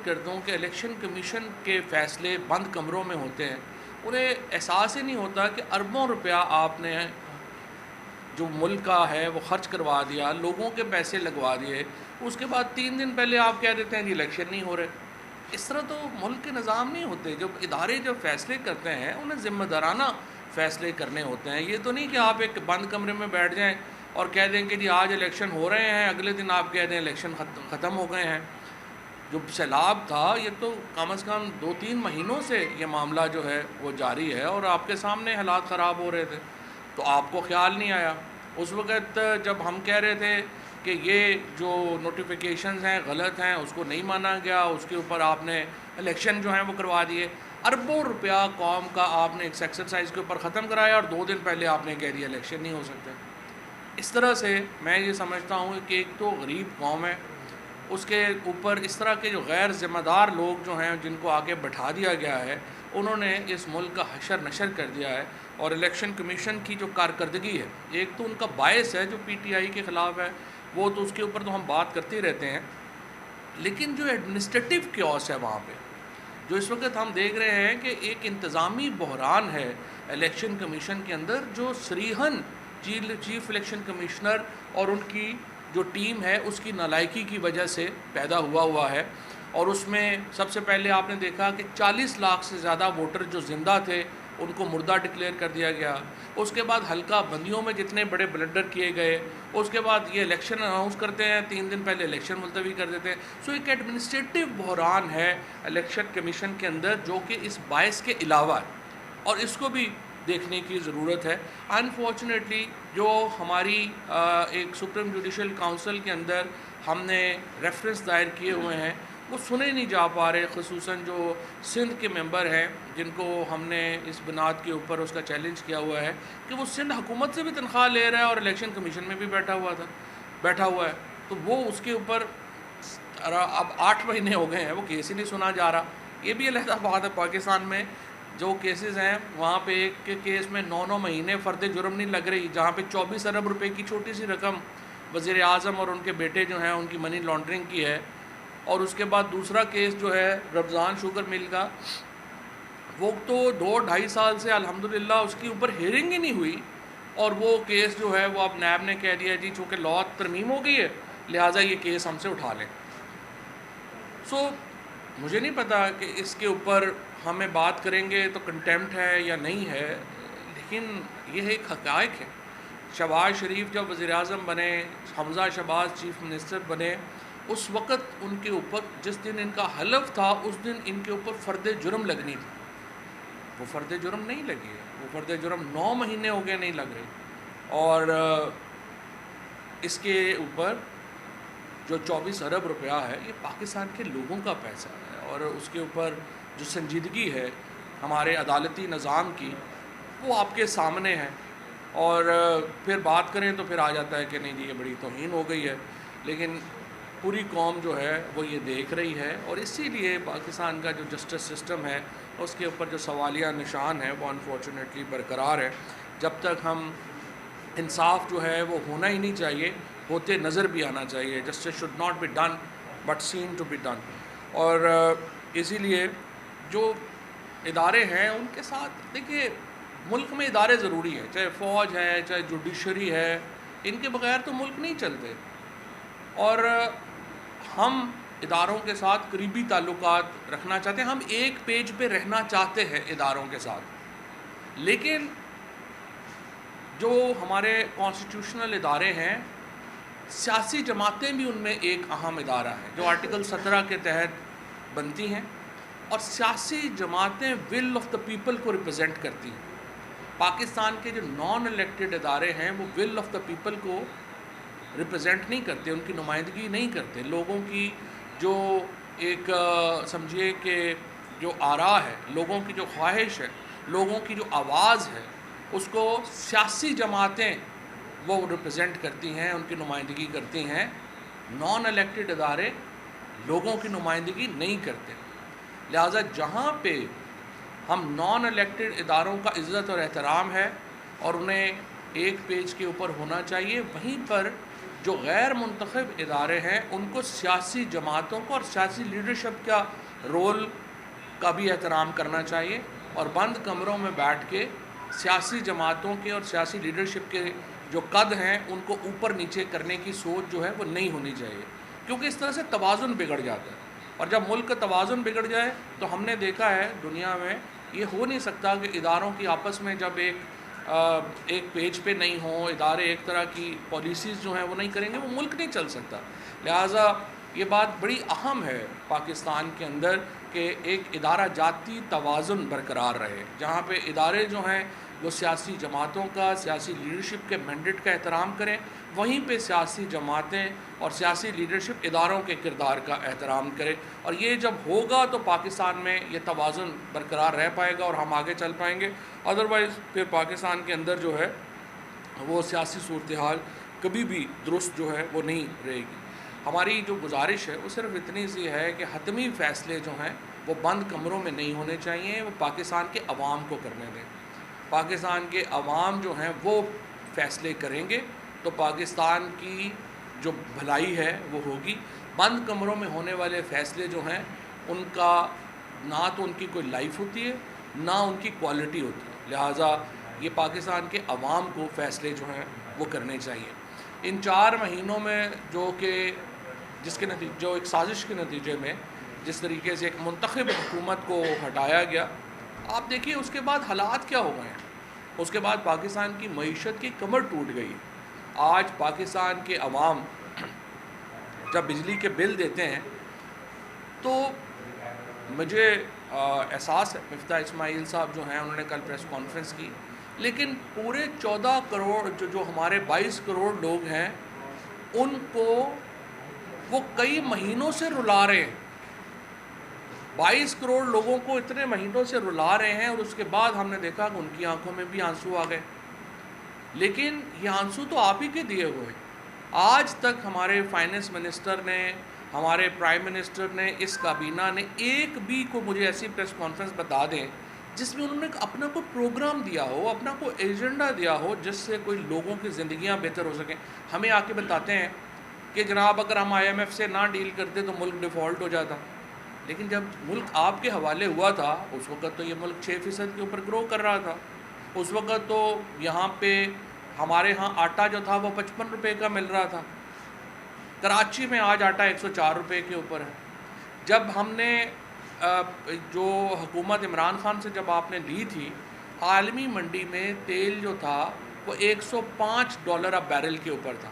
کرتا ہوں کہ الیکشن کمیشن کے فیصلے بند کمروں میں ہوتے ہیں، انہیں احساس ہی نہیں ہوتا کہ اربوں روپیہ آپ نے جو ملک کا ہے وہ خرچ کروا دیا، لوگوں کے پیسے لگوا دیے، اس کے بعد 3 دن پہلے آپ کہہ دیتے ہیں کہ الیکشن نہیں ہو رہے۔ اس طرح تو ملک کے نظام نہیں ہوتے۔ جب فیصلے کرتے ہیں انہیں ذمہ دارانہ فیصلے کرنے ہوتے ہیں۔ یہ تو نہیں کہ آپ ایک بند کمرے میں بیٹھ جائیں اور کہہ دیں کہ جی آج الیکشن ہو رہے ہیں، اگلے دن آپ کہہ دیں الیکشن ختم ہو گئے ہیں۔ جو سیلاب تھا یہ تو کم از کم 2-3 مہینوں سے یہ معاملہ جو ہے وہ جاری ہے اور آپ کے سامنے حالات خراب ہو رہے تھے، تو آپ کو خیال نہیں آیا۔ اس وقت جب ہم کہہ رہے تھے کہ یہ جو نوٹیفیکیشنز ہیں غلط ہیں، اس کو نہیں مانا گیا، اس کے اوپر آپ نے الیکشن جو ہیں وہ کروا دیے، اربوں روپیہ قوم کا آپ نے ایک ایکسرسائز کے اوپر ختم کرایا اور 2 دن پہلے آپ نے کہہ دیا الیکشن نہیں ہو سکتے۔ اس طرح سے میں یہ سمجھتا ہوں کہ ایک تو غریب قوم ہے، اس کے اوپر اس طرح کے جو غیر ذمہ دار لوگ جو ہیں جن کو آگے بٹھا دیا گیا ہے، انہوں نے اس ملک کا حشر نشر کر دیا ہے۔ اور الیکشن کمیشن کی جو کارکردگی ہے، ایک تو ان کا باعث ہے جو پی ٹی آئی کے خلاف ہے، وہ تو اس کے اوپر تو ہم بات کرتے ہی رہتے ہیں، لیکن جو ایڈمنسٹریٹو کیوس ہے وہاں پہ جو اس وقت ہم دیکھ رہے ہیں کہ ایک انتظامی بحران ہے الیکشن کمیشن کے اندر، جو صریحاً چیف الیکشن کمشنر اور ان کی جو ٹیم ہے اس کی نالائکی کی وجہ سے پیدا ہوا ہے۔ اور اس میں سب سے پہلے آپ نے دیکھا کہ 40 لاکھ سے زیادہ ووٹر جو زندہ تھے ان کو مردہ ڈکلیئر کر دیا گیا۔ اس کے بعد حلقہ بندیوں میں جتنے بڑے بلنڈر کیے گئے، اس کے بعد یہ الیکشن اناؤنس کرتے ہیں، 3 دن پہلے الیکشن ملتوی کر دیتے ہیں۔ سو ایک ایڈمنسٹریٹو بحران ہے الیکشن کمیشن کے اندر جو کہ اس باعث کے علاوہ ہے، اور اس کو بھی دیکھنے کی ضرورت ہے۔ انفارچونیٹلی جو ہماری ایک سپریم جوڈیشل کونسل کے اندر ہم نے ریفرنس دائر کیے ہوئے ہیں وہ سنے نہیں جا پا رہے، خصوصاً جو سندھ کے ممبر ہیں جن کو ہم نے اس بنیاد کے اوپر اس کا چیلنج کیا ہوا ہے کہ وہ سندھ حکومت سے بھی تنخواہ لے رہا ہے اور الیکشن کمیشن میں بھی بیٹھا ہوا ہے، تو وہ اس کے اوپر اب 8 مہینے ہو گئے ہیں وہ کیس ہی نہیں سنا جا رہا۔ یہ بھی علیحدہ بات ہے، پاکستان میں جو کیسز ہیں وہاں پہ ایک کیس میں 9 مہینے فرد جرم نہیں لگ رہی، جہاں پہ 24 ارب روپے کی چھوٹی سی رقم وزیر اعظم اور ان کے بیٹے جو ہیں ان کی منی لانڈرنگ کی ہے۔ اور اس کے بعد دوسرا کیس جو ہے رمضان شوگر مل کا، وہ تو 2-2.5 سال سے الحمدللہ اس کی اوپر ہیئرنگ ہی نہیں ہوئی، اور وہ کیس جو ہے وہ اب نیب نے کہہ دیا جی چونکہ لا ترمیم ہو گئی ہے لہٰذا یہ کیس ہم سے اٹھا لیں۔ سو مجھے نہیں پتا کہ اس کے اوپر ہمیں بات کریں گے تو کنٹیمپٹ ہے یا نہیں ہے، لیکن یہ ایک حقائق ہے۔ شہباز شریف جب وزیر اعظم بنے، حمزہ شہباز چیف منسٹر بنے، اس وقت ان کے اوپر جس دن ان کا حلف تھا اس دن ان کے اوپر فرد جرم لگنی تھی، وہ فرد جرم نہیں لگی ہے، وہ فرد جرم 9 مہینے ہو گئے نہیں لگ رہی۔ اور اس کے اوپر جو 24 ارب روپیہ ہے یہ پاکستان کے لوگوں کا پیسہ ہے، اور اس کے اوپر جو سنجیدگی ہے ہمارے عدالتی نظام کی وہ آپ کے سامنے ہے۔ اور پھر بات کریں تو پھر آ جاتا ہے کہ نہیں جی یہ بڑی توہین ہو گئی ہے، لیکن پوری قوم جو ہے وہ یہ دیکھ رہی ہے، اور اسی لیے پاکستان کا جو جسٹس سسٹم ہے اس کے اوپر جو سوالیہ نشان ہے وہ انفارچونیٹلی برقرار ہے۔ جب تک ہم انصاف جو ہے وہ ہونا ہی نہیں چاہیے، ہوتے نظر بھی آنا چاہیے۔ Justice should not be done but seen to be done. اور اسی لیے جو ادارے ہیں ان کے ساتھ دیکھیے، ملک میں ادارے ضروری ہیں، چاہے فوج ہے چاہے جوڈیشری ہے، ان کے بغیر تو ملک نہیں چلتے، اور ہم اداروں کے ساتھ قریبی تعلقات رکھنا چاہتے ہیں، ہم ایک پیج پہ رہنا چاہتے ہیں اداروں کے ساتھ، لیکن جو ہمارے کانسٹیٹیوشنل ادارے ہیں، سیاسی جماعتیں بھی ان میں ایک اہم ادارہ ہے جو آرٹیکل 17 کے تحت بنتی ہیں، اور سیاسی جماعتیں ول آف دا پیپل کو ریپرزینٹ کرتی ہیں۔ پاکستان کے جو نان الیکٹڈ ادارے ہیں وہ ول آف دا پیپل کو ریپرزینٹ نہیں کرتے، ان کی نمائندگی نہیں کرتے، لوگوں کی جو ایک سمجھیے کہ جو آراء ہے، لوگوں کی جو خواہش ہے، لوگوں کی جو آواز ہے، اس کو سیاسی جماعتیں وہ ریپرزینٹ کرتی ہیں، ان کی نمائندگی کرتی ہیں۔ نان الیکٹڈ ادارے لوگوں کی نمائندگی نہیں کرتے، لہٰذا جہاں پہ ہم نان الیکٹڈ اداروں کا عزت اور احترام ہے اور انہیں ایک پیج کے اوپر ہونا چاہیے، وہیں پر جو غیر منتخب ادارے ہیں ان کو سیاسی جماعتوں کو اور سیاسی لیڈرشپ کا رول کا بھی احترام کرنا چاہیے، اور بند کمروں میں بیٹھ کے سیاسی جماعتوں کے اور سیاسی لیڈرشپ کے جو قد ہیں ان کو اوپر نیچے کرنے کی سوچ جو ہے وہ نہیں ہونی چاہیے، کیونکہ اس طرح سے توازن بگڑ جاتا ہے، اور جب ملک کا توازن بگڑ جائے تو ہم نے دیکھا ہے دنیا میں یہ ہو نہیں سکتا کہ اداروں کی آپس میں جب ایک پیج پہ نہیں ہوں، ادارے ایک طرح کی پالیسیز جو ہیں وہ نہیں کریں گے، وہ ملک نہیں چل سکتا۔ لہٰذا یہ بات بڑی اہم ہے پاکستان کے اندر کہ ایک ادارہ جاتی توازن برقرار رہے، جہاں پہ ادارے جو ہیں وہ سیاسی جماعتوں کا، سیاسی لیڈرشپ کے مینڈیٹ کا احترام کریں، وہیں پہ سیاسی جماعتیں اور سیاسی لیڈرشپ اداروں کے کردار کا احترام کرے، اور یہ جب ہوگا تو پاکستان میں یہ توازن برقرار رہ پائے گا اور ہم آگے چل پائیں گے۔ ادروائز پھر پاکستان کے اندر جو ہے وہ سیاسی صورتحال کبھی بھی درست جو ہے وہ نہیں رہے گی۔ ہماری جو گزارش ہے وہ صرف اتنی سی ہے کہ حتمی فیصلے جو ہیں وہ بند کمروں میں نہیں ہونے چاہیے، وہ پاکستان کے عوام کو کرنے دیں۔ پاکستان کے عوام جو ہیں وہ فیصلے کریں گے تو پاکستان کی جو بھلائی ہے وہ ہوگی۔ بند کمروں میں ہونے والے فیصلے جو ہیں ان کا نہ تو ان کی کوئی لائف ہوتی ہے نہ ان کی کوالٹی ہوتی ہے، لہٰذا یہ پاکستان کے عوام کو فیصلے جو ہیں وہ کرنے چاہیے۔ ان 4 مہینوں میں جو کہ جو ایک سازش کے نتیجے میں جس طریقے سے ایک منتخب حکومت کو ہٹایا گیا، آپ دیکھیے اس کے بعد حالات کیا ہو گئے ہیں۔ اس کے بعد پاکستان کی معیشت کی کمر ٹوٹ گئی۔ آج پاکستان کے عوام جب بجلی کے بل دیتے ہیں تو مجھے احساس ہے، مفتاح اسماعیل صاحب جو ہیں انہوں نے کل پریس کانفرنس کی، لیکن پورے 14 کروڑ جو ہمارے 22 کروڑ لوگ ہیں ان کو وہ کئی مہینوں سے رلا رہے ہیں۔ 22 کروڑ لوگوں کو اتنے مہینوں سے رلا رہے ہیں، اور اس کے بعد ہم نے دیکھا کہ ان کی آنکھوں میں بھی آنسو آ گئے، لیکن یہ آنسو تو آپ ہی کے دیے ہوئے ہیں۔ آج تک ہمارے فائنانس منسٹر نے، ہمارے پرائم منسٹر نے، اس کابینہ نے ایک بھی کو مجھے ایسی پریس کانفرنس بتا دیں جس میں انہوں نے اپنا کوئی پروگرام دیا ہو، اپنا کوئی ایجنڈا دیا ہو جس سے کوئی لوگوں کی زندگیاں بہتر ہو سکیں۔ ہمیں آ کے بتاتے ہیں کہ جناب اگر ہم IMF سے نہ ڈیل کرتے تو ملک ڈیفالٹ ہو جاتا، لیکن جب ملک آپ کے حوالے ہوا تھا اس وقت تو یہ ملک 6% کے اوپر گرو کر رہا تھا۔ اس وقت تو یہاں پہ ہمارے ہاں آٹا جو تھا وہ 55 روپے کا مل رہا تھا، کراچی میں آج آٹا 104 روپے کے اوپر ہے۔ جب ہم نے جو حکومت عمران خان سے جب آپ نے لی تھی، عالمی منڈی میں تیل جو تھا وہ $105 اب بیرل کے اوپر تھا،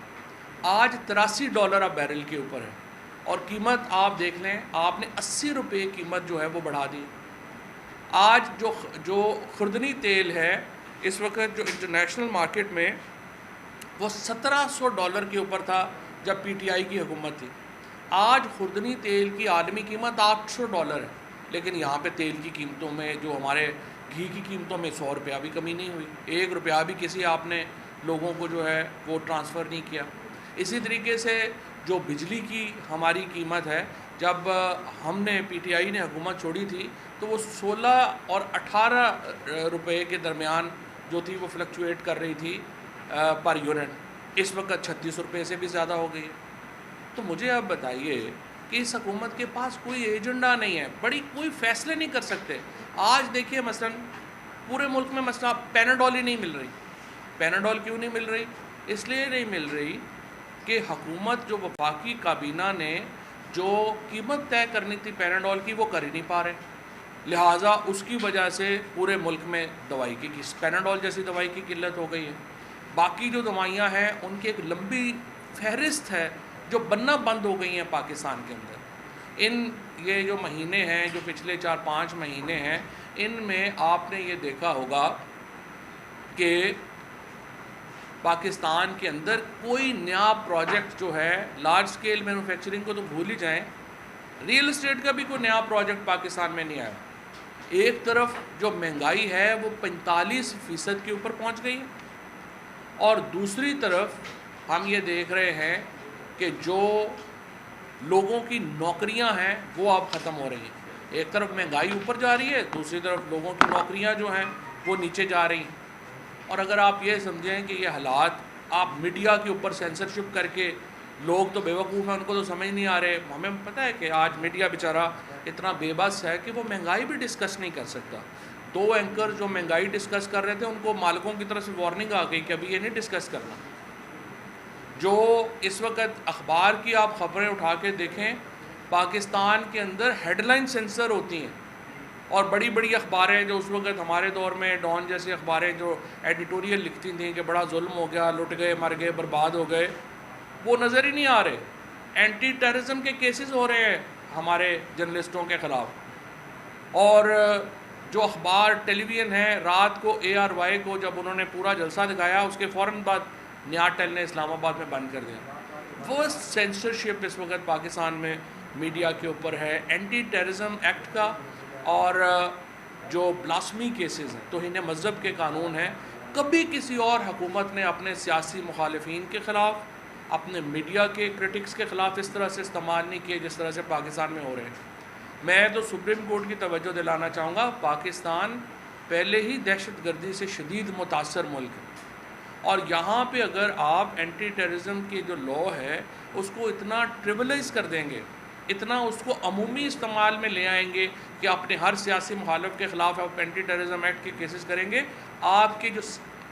آج $83 اب بیرل کے اوپر ہے، اور قیمت آپ دیکھ لیں آپ نے 80 روپے قیمت جو ہے وہ بڑھا دی۔ آج جو خوردنی تیل ہے اس وقت جو انٹرنیشنل مارکیٹ میں وہ $1700 کے اوپر تھا جب PTI کی حکومت تھی، آج خوردنی تیل کی عالمی قیمت $800 ہے، لیکن یہاں پہ تیل کی قیمتوں میں جو ہمارے گھی کی قیمتوں میں 100 روپیہ بھی کمی نہیں ہوئی، 1 روپیہ بھی کسی آپ نے لوگوں کو جو ہے وہ ٹرانسفر نہیں کیا۔ اسی طریقے سے جو بجلی کی ہماری قیمت ہے، جب ہم نے PTI نے حکومت چھوڑی تھی تو وہ 16 اور 18 روپے کے درمیان جو تھی وہ فلکچویٹ کر رہی تھی پر یونٹ، اس وقت 36 روپے سے بھی زیادہ ہو گئی ہے۔ تو مجھے آپ بتائیے کہ اس حکومت کے پاس کوئی ایجنڈا نہیں ہے، کوئی فیصلے نہیں کر سکتے۔ آج دیکھیے مثلا پورے ملک میں مسئلہ پیناڈول ہی نہیں مل رہی۔ پیناڈول کیوں نہیں مل رہی؟ اس لیے نہیں مل رہی کہ حکومت جو وفاقی کابینہ نے جو قیمت طے کرنی تھی پیناڈول کی وہ کر ہی نہیں پا رہے، لہٰذا اس کی وجہ سے پورے ملک میں دوائی کی پیناڈول جیسی دوائی کی قلت ہو گئی ہے۔ باقی جو دوائیاں ہیں ان کی ایک لمبی فہرست ہے جو بننا بند ہو گئی ہیں پاکستان کے اندر۔ یہ جو مہینے ہیں، جو پچھلے 4-5 مہینے ہیں، ان میں آپ نے یہ دیکھا ہوگا کہ پاکستان کے اندر کوئی نیا پروجیکٹ جو ہے، لارج سکیل مینوفیکچرنگ کو تو بھول ہی جائیں، ریئل اسٹیٹ کا بھی کوئی نیا پروجیکٹ پاکستان میں نہیں آیا۔ ایک طرف جو مہنگائی ہے وہ 45% کے اوپر پہنچ گئی ہے، اور دوسری طرف ہم یہ دیکھ رہے ہیں کہ جو لوگوں کی نوکریاں ہیں وہ اب ختم ہو رہی ہیں۔ ایک طرف مہنگائی اوپر جا رہی ہے، دوسری طرف لوگوں کی نوکریاں جو ہیں وہ نیچے جا رہی ہیں۔ اور اگر آپ یہ سمجھیں کہ یہ حالات آپ میڈیا کے اوپر سینسرشپ کر کے لوگ تو بیوقوف ہیں، ان کو تو سمجھ نہیں آ رہے. ہمیں پتہ ہے کہ آج میڈیا بیچارہ اتنا بے بس ہے کہ وہ مہنگائی بھی ڈسکس نہیں کر سکتا. 2 اینکر جو مہنگائی ڈسکس کر رہے تھے ان کو مالکوں کی طرف سے وارننگ آ گئی کہ ابھی یہ نہیں ڈسکس کرنا. جو اس وقت اخبار کی آپ خبریں اٹھا کے دیکھیں، پاکستان کے اندر ہیڈ لائن سینسر ہوتی ہیں، اور بڑی بڑی اخباریں جو اس وقت ہمارے دور میں ڈان جیسی اخباریں جو ایڈیٹوریل لکھتی تھیں کہ بڑا ظلم ہو گیا، لٹ گئے، مر گئے، برباد ہو گئے، وہ نظر ہی نہیں آ رہے. اینٹی ٹیررزم کے کیسز ہو رہے ہیں ہمارے جرنلسٹوں کے خلاف. اور جو اخبار ٹیلی ویژن ہیں، رات کو ARY کو جب انہوں نے پورا جلسہ دکھایا، اس کے فوراً بعد نیا ٹیل نے اسلام آباد میں بند کر دیا. وہ سینسرشپ اس وقت پاکستان میں میڈیا کے اوپر ہے. اینٹی ٹیررزم ایکٹ کا اور جو بلاسمی کیسز ہیں، توہین مذہب کے قانون ہیں، کبھی کسی اور حکومت نے اپنے سیاسی مخالفین کے خلاف، اپنے میڈیا کے کرٹکس کے خلاف اس طرح سے استعمال نہیں کیے جس طرح سے پاکستان میں ہو رہے ہیں. میں تو سپریم کورٹ کی توجہ دلانا چاہوں گا، پاکستان پہلے ہی دہشت گردی سے شدید متاثر ملک ہے، اور یہاں پہ اگر آپ اینٹی ٹیررزم کی جو لا ہے اس کو اتنا ٹریولائز کر دیں گے، اتنا اس کو عمومی استعمال میں لے آئیں گے کہ اپنے ہر سیاسی مخالف کے خلاف آپ اینٹی ٹیررزم ایکٹ کے کیسز کریں گے، آپ کے جو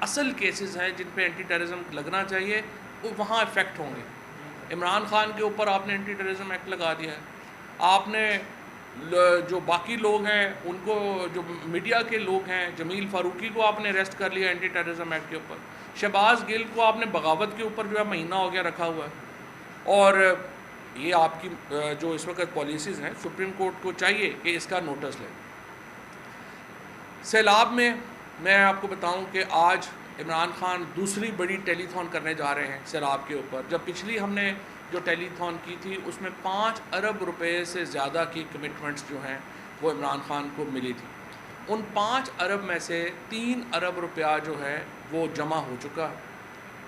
اصل کیسز ہیں جن پہ اینٹی ٹیررزم لگنا چاہیے وہ وہاں افیکٹ ہوں گے. عمران خان کے اوپر آپ نے اینٹی ٹیررزم ایکٹ لگا دیا ہے. آپ نے جو باقی لوگ ہیں ان کو، جو میڈیا کے لوگ ہیں، جمیل فاروقی کو آپ نے اریسٹ کر لیا اینٹی ٹیررزم ایکٹ کے اوپر. شہباز گل کو آپ نے بغاوت کے اوپر جو ہے مہینہ ہو گیا رکھا ہوا ہے. اور یہ آپ کی جو اس وقت پالیسیز ہیں، سپریم کورٹ کو چاہیے کہ اس کا نوٹس لیں. سیلاب میں آپ کو بتاؤں کہ آج عمران خان دوسری بڑی ٹیلی تھون کرنے جا رہے ہیں سیلاب کے اوپر. جب پچھلی ہم نے جو ٹیلی تھون کی تھی اس میں 5 ارب روپے سے زیادہ کی کمٹمنٹس جو ہیں وہ عمران خان کو ملی تھی. ان 5 ارب میں سے 3 ارب روپیہ جو ہے وہ جمع ہو چکا ہے.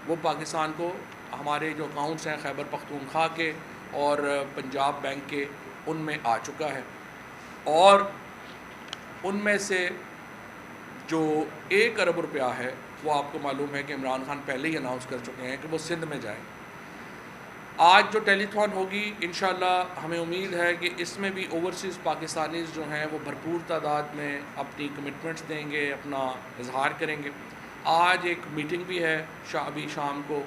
وہ پاکستان کو ہمارے جو اکاؤنٹس ہیں خیبر پختونخوا کے اور پنجاب بینک کے ان میں آ چکا ہے. اور ان میں سے جو 1 ارب روپیہ ہے وہ آپ کو معلوم ہے کہ عمران خان پہلے ہی اناؤنس کر چکے ہیں کہ وہ سندھ میں جائیں. آج جو ٹیلی تھون ہوگی انشاءاللہ ہمیں امید ہے کہ اس میں بھی اوورسیز پاکستانیز جو ہیں وہ بھرپور تعداد میں اپنی کمٹمنٹس دیں گے، اپنا اظہار کریں گے. آج ایک میٹنگ بھی ہے ابھی شام کو،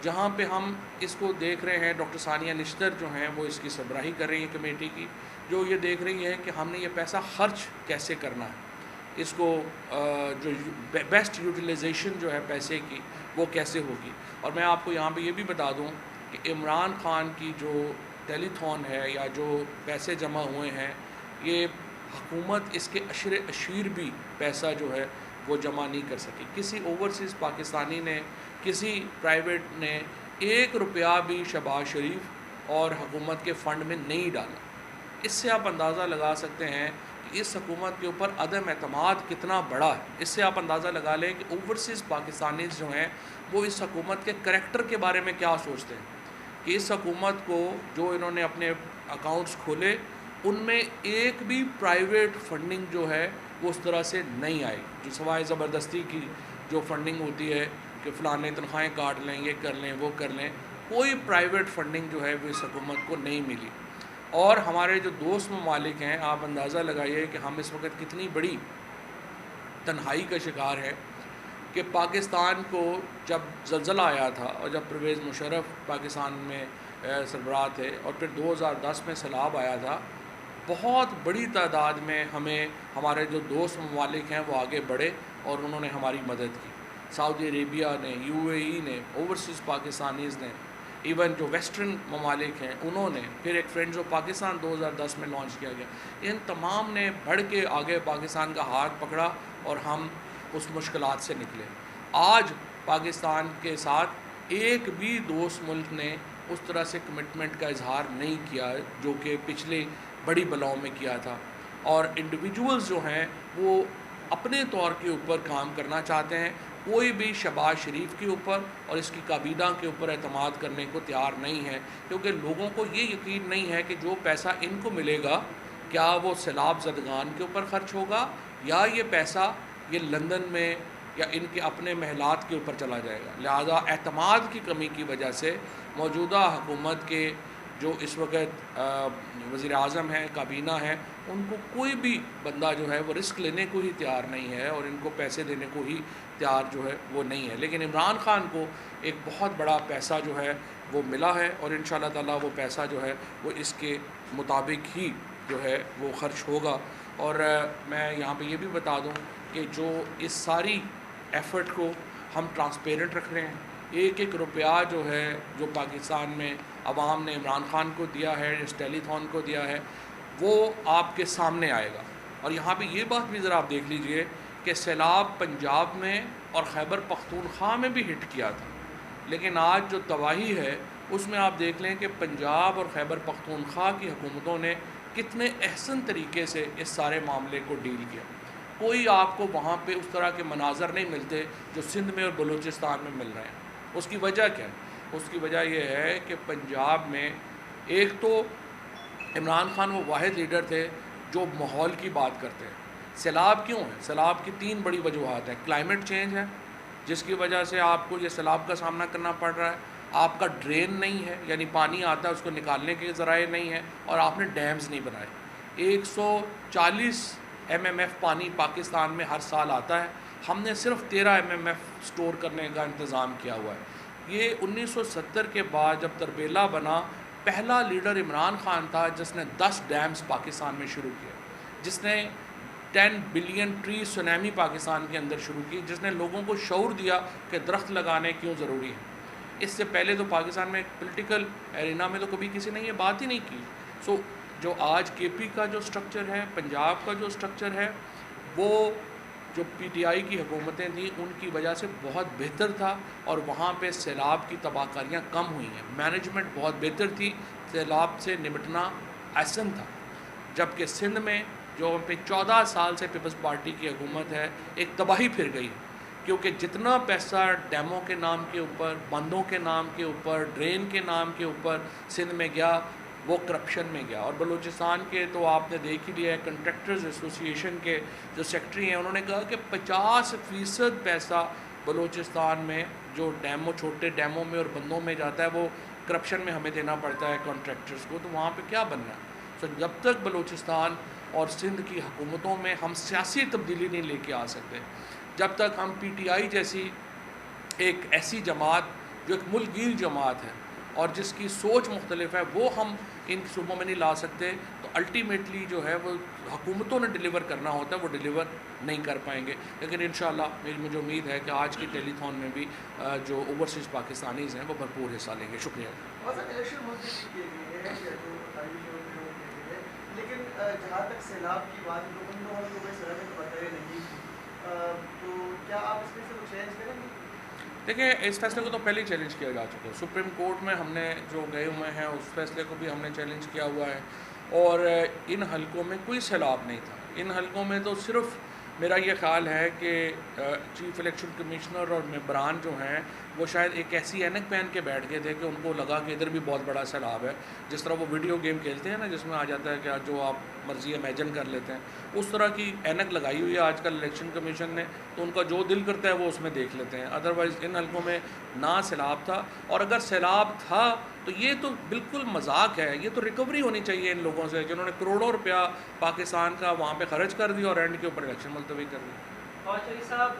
جہاں پہ ہم اس کو دیکھ رہے ہیں. ڈاکٹر ثانیہ نشتر جو ہیں وہ اس کی سربراہی کر رہی ہیں کمیٹی کی، جو یہ دیکھ رہی ہیں کہ ہم نے یہ پیسہ خرچ کیسے کرنا ہے، اس کو جو بیسٹ یوٹیلائزیشن جو ہے پیسے کی وہ کیسے ہوگی. اور میں آپ کو یہاں پہ یہ بھی بتا دوں کہ عمران خان کی جو ٹیلی تھون ہے یا جو پیسے جمع ہوئے ہیں، یہ حکومت اس کے عشر اشیر بھی پیسہ جو ہے وہ جمع نہیں کر سکی. کسی اوورسیز پاکستانی نے، کسی پرائیویٹ نے 1 روپیہ بھی شہباز شریف اور حکومت کے فنڈ میں نہیں ڈالا. اس سے آپ اندازہ لگا سکتے ہیں کہ اس حکومت کے اوپر عدم اعتماد کتنا بڑا ہے. اس سے آپ اندازہ لگا لیں کہ اوورسیز پاکستانیز جو ہیں وہ اس حکومت کے کریکٹر کے بارے میں کیا سوچتے ہیں، کہ اس حکومت کو جو انہوں نے اپنے اکاؤنٹس کھولے ان میں ایک بھی پرائیویٹ فنڈنگ جو ہے وہ اس طرح سے نہیں آئی، جو سوائے زبردستی کی جو فنڈنگ ہوتی ہے کہ فلانے تنخواہیں کاٹ لیں، یہ کر لیں، وہ کر لیں. کوئی پرائیویٹ فنڈنگ جو ہے وہ اس حکومت کو نہیں ملی. اور ہمارے جو دوست ممالک ہیں، آپ اندازہ لگائیے کہ ہم اس وقت کتنی بڑی تنہائی کا شکار ہے کہ پاکستان کو جب زلزلہ آیا تھا اور جب پرویز مشرف پاکستان میں سربراہ تھے اور پھر 2010 میں سیلاب آیا تھا، بہت بڑی تعداد میں ہمارے جو دوست ممالک ہیں وہ آگے بڑھے اور انہوں نے ہماری مدد کی. سعودی عربیہ نے، UAE نے، اوورسیز پاکستانیز نے، ایون جو ویسٹرن ممالک ہیں انہوں نے، پھر ایک فرینڈز آف پاکستان 2010 میں لانچ کیا گیا. ان تمام نے بڑھ کے آگے پاکستان کا ہاتھ پکڑا اور ہم اس مشکلات سے نکلے. آج پاکستان کے ساتھ ایک بھی دوست ملک نے اس طرح سے کمٹمنٹ کا اظہار نہیں کیا جو کہ پچھلے بڑی بلاؤں میں کیا تھا. اور انڈیویجولز جو ہیں وہ اپنے طور کے اوپر کام کرنا چاہتے ہیں، کوئی بھی شہباز شریف کے اوپر اور اس کی کابینہ کے اوپر اعتماد کرنے کو تیار نہیں ہے، کیونکہ لوگوں کو یہ یقین نہیں ہے کہ جو پیسہ ان کو ملے گا کیا وہ سیلاب زدگان کے اوپر خرچ ہوگا یا یہ پیسہ یہ لندن میں یا ان کے اپنے محلات کے اوپر چلا جائے گا. لہذا اعتماد کی کمی کی وجہ سے موجودہ حکومت کے جو اس وقت وزیر اعظم ہیں، کابینہ ہیں، ان کو کوئی بھی بندہ جو ہے وہ رسک لینے کو ہی تیار نہیں ہے اور ان کو پیسے دینے کو ہی تیار جو ہے وہ نہیں ہے. لیکن عمران خان کو ایک بہت بڑا پیسہ جو ہے وہ ملا ہے اور انشاءاللہ تعالیٰ وہ پیسہ جو ہے وہ اس کے مطابق ہی جو ہے وہ خرچ ہوگا. اور میں یہاں پہ یہ بھی بتا دوں کہ جو اس ساری ایفرٹ کو ہم ٹرانسپیرنٹ رکھ رہے ہیں. ایک ایک روپیہ جو ہے جو پاکستان میں عوام نے عمران خان کو دیا ہے، اس ٹیلی تھون کو دیا ہے، وہ آپ کے سامنے آئے گا. اور یہاں پہ یہ بات بھی ذرا آپ دیکھ لیجئے کہ سیلاب پنجاب میں اور خیبر پختونخوا میں بھی ہٹ کیا تھا، لیکن آج جو تباہی ہے اس میں آپ دیکھ لیں کہ پنجاب اور خیبر پختونخوا کی حکومتوں نے کتنے احسن طریقے سے اس سارے معاملے کو ڈیل کیا. کوئی آپ کو وہاں پہ اس طرح کے مناظر نہیں ملتے جو سندھ میں اور بلوچستان میں مل رہے ہیں. اس کی وجہ کیا ہے؟ اس کی وجہ یہ ہے کہ پنجاب میں ایک تو عمران خان وہ واحد لیڈر تھے جو ماحول کی بات کرتے ہیں. سیلاب کیوں ہے؟ سیلاب کی 3 بڑی وجوہات ہیں. کلائمیٹ چینج ہے جس کی وجہ سے آپ کو یہ سیلاب کا سامنا کرنا پڑ رہا ہے. آپ کا ڈرین نہیں ہے، یعنی پانی آتا ہے اس کو نکالنے کے ذرائع نہیں ہے، اور آپ نے ڈیمز نہیں بنائے. 140 MMF پانی پاکستان میں ہر سال آتا ہے، ہم نے صرف 13 MMF سٹور کرنے کا انتظام کیا ہوا ہے. یہ 1970 کے بعد جب تربیلا بنا، پہلا لیڈر عمران خان تھا جس نے 10 ڈیمز پاکستان میں شروع کیا، جس نے 10 بلین ٹری سونامی پاکستان کے اندر شروع کی، جس نے لوگوں کو شعور دیا کہ درخت لگانے کیوں ضروری ہے. اس سے پہلے تو پاکستان میں پولیٹیکل ایرینا میں تو کبھی کسی نے یہ بات ہی نہیں کی. جو آج KP کا جو سٹرکچر ہے، پنجاب کا جو سٹرکچر ہے، وہ جو PTI کی حکومتیں تھیں ان کی وجہ سے بہت بہتر تھا، اور وہاں پہ سیلاب کی تباہ کاریاں کم ہوئی ہیں. مینجمنٹ بہت بہتر تھی، سیلاب سے نمٹنا آسان تھا. جبکہ سندھ میں جو پہ 14 سال سے پیپلز پارٹی کی حکومت ہے، ایک تباہی پھر گئی، کیونکہ جتنا پیسہ ڈیموں کے نام کے اوپر، بندوں کے نام کے اوپر، ڈرین کے نام کے اوپر سندھ میں گیا، وہ کرپشن میں گیا. اور بلوچستان کے تو آپ نے دیکھ ہی لیا ہے، کنٹریکٹرز ایسوسی ایشن کے جو سیکٹری ہیں انہوں نے کہا کہ 50% پیسہ بلوچستان میں جو ڈیموں، چھوٹے ڈیموں میں اور بندوں میں جاتا ہے، وہ کرپشن میں ہمیں دینا پڑتا ہے کنٹریکٹرز کو. تو وہاں پہ کیا بننا ہے؟ جب تک بلوچستان اور سندھ کی حکومتوں میں ہم سیاسی تبدیلی نہیں لے کے آ سکتے، جب تک ہم PTI جیسی ایک ایسی جماعت جو ایک ملک گیر جماعت ہے اور جس کی سوچ مختلف ہے، وہ ہم ان صوبوں میں نہیں لا سکتے، تو الٹیمیٹلی جو ہے وہ حکومتوں نے ڈیلیور کرنا ہوتا ہے وہ ڈیلیور نہیں کر پائیں گے. لیکن انشاءاللہ مجھے امید ہے کہ آج کی ٹیلی تھون میں بھی جو اوورسیز پاکستانیز ہیں وہ بھرپور حصہ لیں گے. شکریہ. لیکن جہاں تک سیلاب کی بات ہے تو ان لوگوں کو کوئی سیلاب تو پتہ نہیں، تو کیا آپ اس میں سے کچھ چینج کریں گے؟ دیکھیں، اس فیصلے کو تو پہلے ہی چیلنج کیا جا چکا ہے. سپریم کورٹ میں ہم نے جو گئے ہوئے ہیں اس فیصلے کو بھی ہم نے چیلنج کیا ہوا ہے، اور ان حلقوں میں کوئی سیلاب نہیں تھا. ان حلقوں میں تو صرف میرا یہ خیال ہے کہ چیف الیکشن کمشنر اور ممبران جو ہیں وہ شاید ایک ایسی اینک پہن کے بیٹھ گئے تھے کہ ان کو لگا کہ ادھر بھی بہت بڑا سیلاب ہے. جس طرح وہ ویڈیو گیم کھیلتے ہیں نا جس میں آ جاتا ہے کہ جو آپ مرضی امیجن کر لیتے ہیں، اس طرح کی اینک لگائی ہوئی ہے آج کل الیکشن کمیشن نے، تو ان کا جو دل کرتا ہے وہ اس میں دیکھ لیتے ہیں. ادروائز ان حلقوں میں نہ سیلاب تھا، اور اگر سیلاب تھا تو یہ تو بالکل مذاق ہے. یہ تو ریکوری ہونی چاہیے ان لوگوں سے جنہوں نے کروڑوں روپیہ پاکستان کا وہاں پہ خرچ کر دیا اور اینڈ کے اوپر الیکشن ملتوی کر دی. اور شریف صاحب،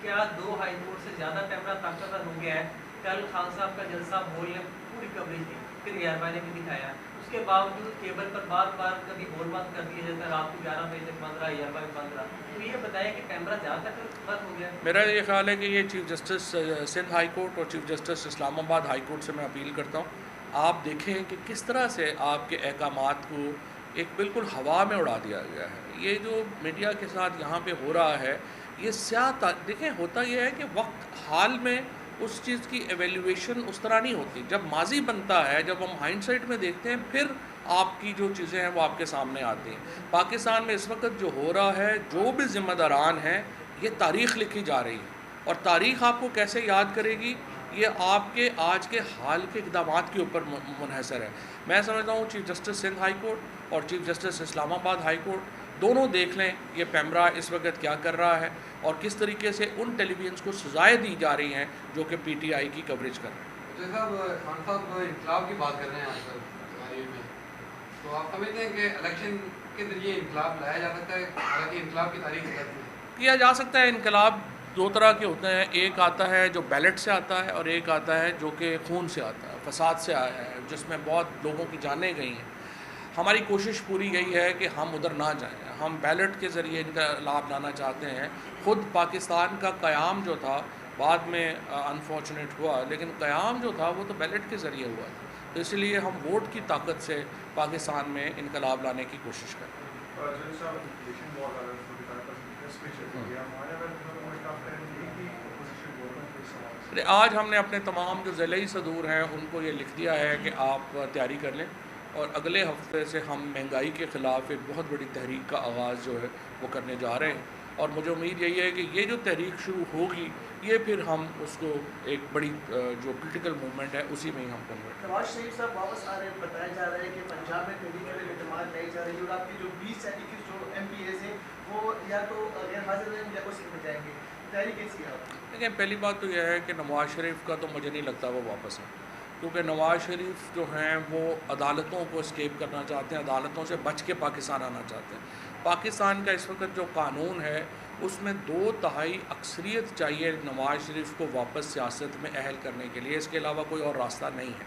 کیا 2 ہائی کورٹ سے زیادہ کیمرہ طاقتور ہو گیا ہے؟ کل خان صاحب کا جلسہ بول نے پوری کوریج دی، پھر ایئر نے بھی دکھایا، اس کے باوجود کیبل پر بار بار کبھی بول بند کر دیا جاتا ہے، رات کو 11 بجے تک بند رہا، ایئر بھی بند رہا. تو یہ بتائیں کہ کیمرہ زیادہ تک بند ہو گیا؟ میرا یہ خیال ہے کہ یہ chief justice Sindh high court اور چیف جسٹس اسلام آباد ہائی کورٹ سے میں اپیل کرتا ہوں. آپ دیکھیں کہ کس طرح سے آپ کے احکامات کو ایک بالکل ہوا میں اڑا دیا گیا ہے. یہ جو میڈیا کے ساتھ یہاں پہ ہو رہا ہے، یہ دیکھیں ہوتا یہ ہے کہ وقت حال میں اس چیز کی ایویلیویشن اس طرح نہیں ہوتی. جب ماضی بنتا ہے، جب ہم ہائنڈ سائٹ میں دیکھتے ہیں، پھر آپ کی جو چیزیں ہیں وہ آپ کے سامنے آتی ہیں. پاکستان میں اس وقت جو ہو رہا ہے، جو بھی ذمہ داران ہیں، یہ تاریخ لکھی جا رہی ہے، اور تاریخ آپ کو کیسے یاد کرے گی، یہ آپ کے آج کے حال کے اقدامات کے اوپر منحصر ہے. میں سمجھتا ہوں chief justice Sindh high court اور چیف جسٹس اسلام آباد ہائی کورٹ دونوں دیکھ لیں یہ پیمرا اس وقت کیا کر رہا ہے اور کس طریقے سے ان ٹیلی ویژنس کو سزائیں دی جا رہی ہیں جو کہ پی ٹی آئی کی کوریج کر رہے ہیں۔ جیسا خان صاحب انقلاب کی بات کر رہے ہیں آج کل تقاریر میں، تو آپ سمجھتے ہیں کہ الیکشن کے ذریعے انقلاب لایا جا سکتا ہے؟ حالانکہ انقلاب کی تاریخ غلط ہے۔ کیا جا سکتا ہے۔ انقلاب دو طرح کے ہوتے ہیں، ایک آتا ہے جو بیلٹ سے آتا ہے اور ایک آتا ہے جو کہ خون سے آتا ہے، فساد سے آیا ہے، جس میں بہت لوگوں کی جانیں گئی ہیں۔ ہماری کوشش پوری یہی ہے کہ ہم ادھر نہ جائیں، ہم بیلٹ کے ذریعے انقلاب لانا چاہتے ہیں۔ خود پاکستان کا قیام جو تھا بعد میں انفارچونیٹ ہوا، لیکن قیام جو تھا وہ تو بیلٹ کے ذریعے ہوا تھا، تو اس لیے ہم ووٹ کی طاقت سے پاکستان میں انقلاب لانے کی کوشش کریں۔ آج ہم نے اپنے تمام جو ضلعی صدور ہیں ان کو یہ لکھ دیا ہے کہ آپ تیاری کر لیں، اور اگلے ہفتے سے ہم مہنگائی کے خلاف ایک بہت بڑی تحریک کا آغاز جو ہے وہ کرنے جا رہے ہیں، اور مجھے امید یہی ہے کہ یہ جو تحریک شروع ہوگی یہ پھر ہم اس کو ایک بڑی جو پولیٹیکل موومنٹ ہے اسی میں ہی ہم کنورٹ کریں۔ نواز شریف صاحب واپس آ رہے ہیں، بتایا جا رہا ہے کہ پنجاب میں تحریک اعتماد لائی جا رہی ہے، اور آپ کی جو 20 یا 21 جو ایم پی ایز ہیں وہ یا تو غیر حاضر ہیں یا کوئی سیٹ میں جائیں گے، تیاری کیسی ہے آپ؟ دیکھیں، پہلی بات تو یہ ہے کہ نواز شریف کا تو مجھے نہیں لگتا وہ واپس ہے، کیونکہ نواز شریف جو ہیں وہ عدالتوں کو اسکیپ کرنا چاہتے ہیں، عدالتوں سے بچ کے پاکستان آنا چاہتے ہیں۔ پاکستان کا اس وقت جو قانون ہے اس میں 2/3 اکثریت چاہیے نواز شریف کو واپس سیاست میں اہل کرنے کے لیے، اس کے علاوہ کوئی اور راستہ نہیں ہے،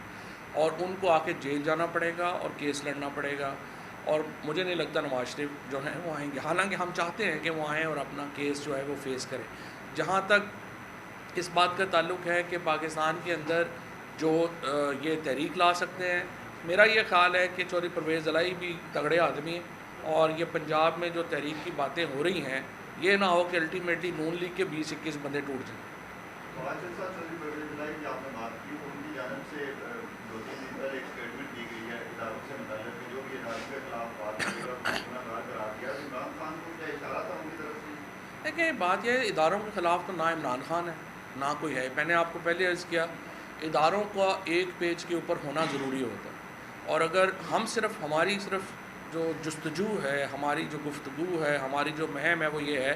اور ان کو آ کے جیل جانا پڑے گا اور کیس لڑنا پڑے گا، اور مجھے نہیں لگتا نواز شریف جو ہیں وہ آئیں گے، حالانکہ ہم چاہتے ہیں کہ وہ آئیں اور اپنا کیس جو ہے وہ فیس کریں۔ جہاں تک اس بات کا تعلق ہے کہ پاکستان کے اندر جو یہ تحریک لا سکتے ہیں، میرا یہ خیال ہے کہ چودھری پرویز الہی بھی تگڑے آدمی ہیں، اور یہ پنجاب میں جو تحریک کی باتیں ہو رہی ہیں یہ نہ ہو کہ الٹیمیٹلی نون لیگ کے 20-21 بندے ٹوٹ جائیں۔ چودھری پرویز الہی کی آپ نے بات کی، ان کی جانب سے 2-3 دن پہلے ایک اسٹیٹمنٹ دی گئی ہے اداروں سے متعلق کہ جو بھی اداروں کے خلاف بات کرے گا گناہ گار قرار دیا۔ عمران خان کو کیا اشارہ تھا ان کی طرف سے؟ دیکھیں، بات یہ ہے اداروں کے خلاف تو نہ عمران خان ہے نہ کوئی ہے، میں نے آپ کو پہلے عرض کیا اداروں کا ایک پیج کے اوپر ہونا ضروری ہوتا ہے، اور اگر ہم ہماری صرف جو جستجو ہے، ہماری جو گفتگو ہے، ہماری جو مہم ہے وہ یہ ہے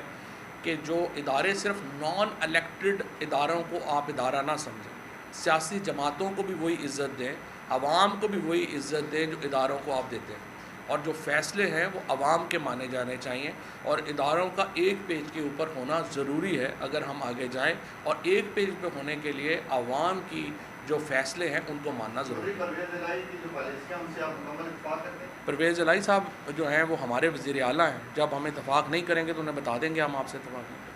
کہ جو ادارے صرف نان الیکٹڈ اداروں کو آپ ادارہ نہ سمجھیں، سیاسی جماعتوں کو بھی وہی عزت دیں، عوام کو بھی وہی عزت دیں جو اداروں کو آپ دیتے ہیں، اور جو فیصلے ہیں وہ عوام کے مانے جانے چاہیے، اور اداروں کا ایک پیج کے اوپر ہونا ضروری ہے اگر ہم آگے جائیں، اور ایک پیج پہ ہونے کے لیے عوام کی جو فیصلے ہیں ان کو ماننا ضروری ہے۔ پرویز الہی کی جو پالیسیاں ان سے آپ مکمل اتفاق کرتے ہیں؟ پرویز الہی صاحب جو ہیں وہ ہمارے وزیر اعلیٰ ہیں، جب ہم اتفاق نہیں کریں گے تو انہیں بتا دیں گے ہم آپ سے اتفاق نہیں کریں۔